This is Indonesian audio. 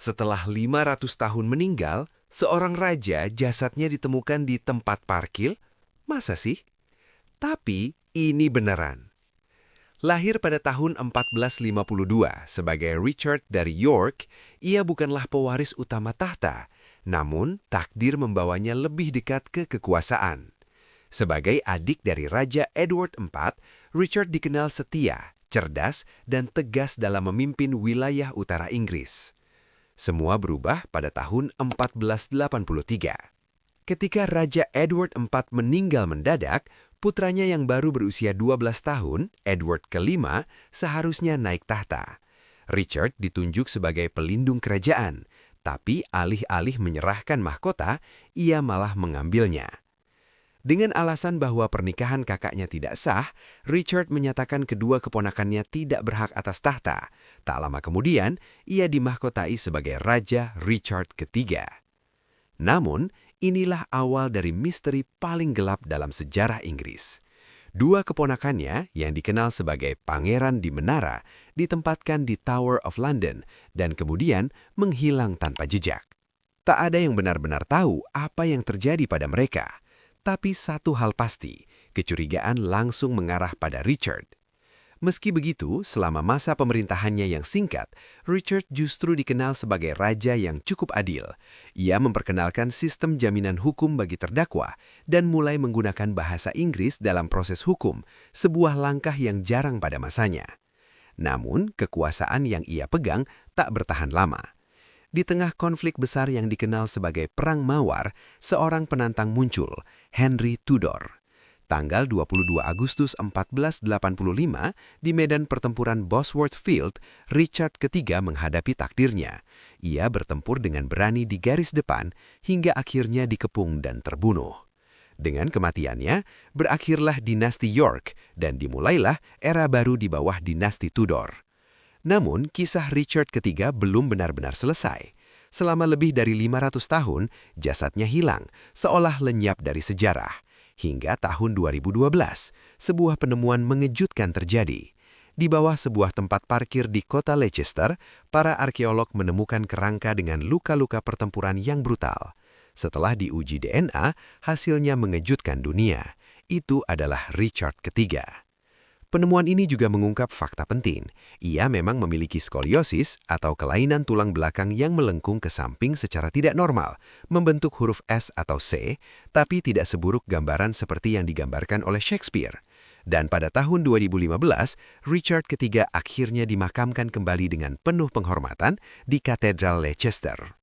Setelah 500 tahun meninggal, seorang raja jasadnya ditemukan di tempat parkir? Masa sih? Tapi ini beneran. Lahir pada tahun 1452 sebagai Richard dari York, ia bukanlah pewaris utama tahta, namun takdir membawanya lebih dekat ke kekuasaan. Sebagai adik dari Raja Edward IV, Richard dikenal setia, cerdas, dan tegas dalam memimpin wilayah utara Inggris. Semua berubah pada tahun 1483. Ketika Raja Edward IV meninggal mendadak, putranya yang baru berusia 12 tahun, Edward kelima, seharusnya naik tahta. Richard ditunjuk sebagai pelindung kerajaan, tapi alih-alih menyerahkan mahkota, ia malah mengambilnya. Dengan alasan bahwa pernikahan kakaknya tidak sah, Richard menyatakan kedua keponakannya tidak berhak atas tahta. Tak lama kemudian, ia dimahkotai sebagai Raja Richard III. Namun, inilah awal dari misteri paling gelap dalam sejarah Inggris. Dua keponakannya, yang dikenal sebagai Pangeran di Menara, ditempatkan di Tower of London dan kemudian menghilang tanpa jejak. Tak ada yang benar-benar tahu apa yang terjadi pada mereka. Tapi satu hal pasti, kecurigaan langsung mengarah pada Richard. Meski begitu, selama masa pemerintahannya yang singkat, Richard justru dikenal sebagai raja yang cukup adil. Ia memperkenalkan sistem jaminan hukum bagi terdakwa dan mulai menggunakan bahasa Inggris dalam proses hukum, sebuah langkah yang jarang pada masanya. Namun, kekuasaan yang ia pegang tak bertahan lama. Di tengah konflik besar yang dikenal sebagai Perang Mawar, seorang penantang muncul, Henry Tudor. Tanggal 22 Agustus 1485, di medan pertempuran Bosworth Field, Richard III menghadapi takdirnya. Ia bertempur dengan berani di garis depan, hingga akhirnya dikepung dan terbunuh. Dengan kematiannya, berakhirlah dinasti York, dan dimulailah era baru di bawah dinasti Tudor. Namun, kisah Richard III belum benar-benar selesai. Selama lebih dari 500 tahun, jasadnya hilang, seolah lenyap dari sejarah. Hingga tahun 2012, sebuah penemuan mengejutkan terjadi. Di bawah sebuah tempat parkir di kota Leicester, para arkeolog menemukan kerangka dengan luka-luka pertempuran yang brutal. Setelah diuji DNA, hasilnya mengejutkan dunia. Itu adalah Richard III. Penemuan ini juga mengungkap fakta penting. Ia memang memiliki skoliosis atau kelainan tulang belakang yang melengkung ke samping secara tidak normal, membentuk huruf S atau C, tapi tidak seburuk gambaran seperti yang digambarkan oleh Shakespeare. Dan pada tahun 2015, Richard III akhirnya dimakamkan kembali dengan penuh penghormatan di Katedral Leicester.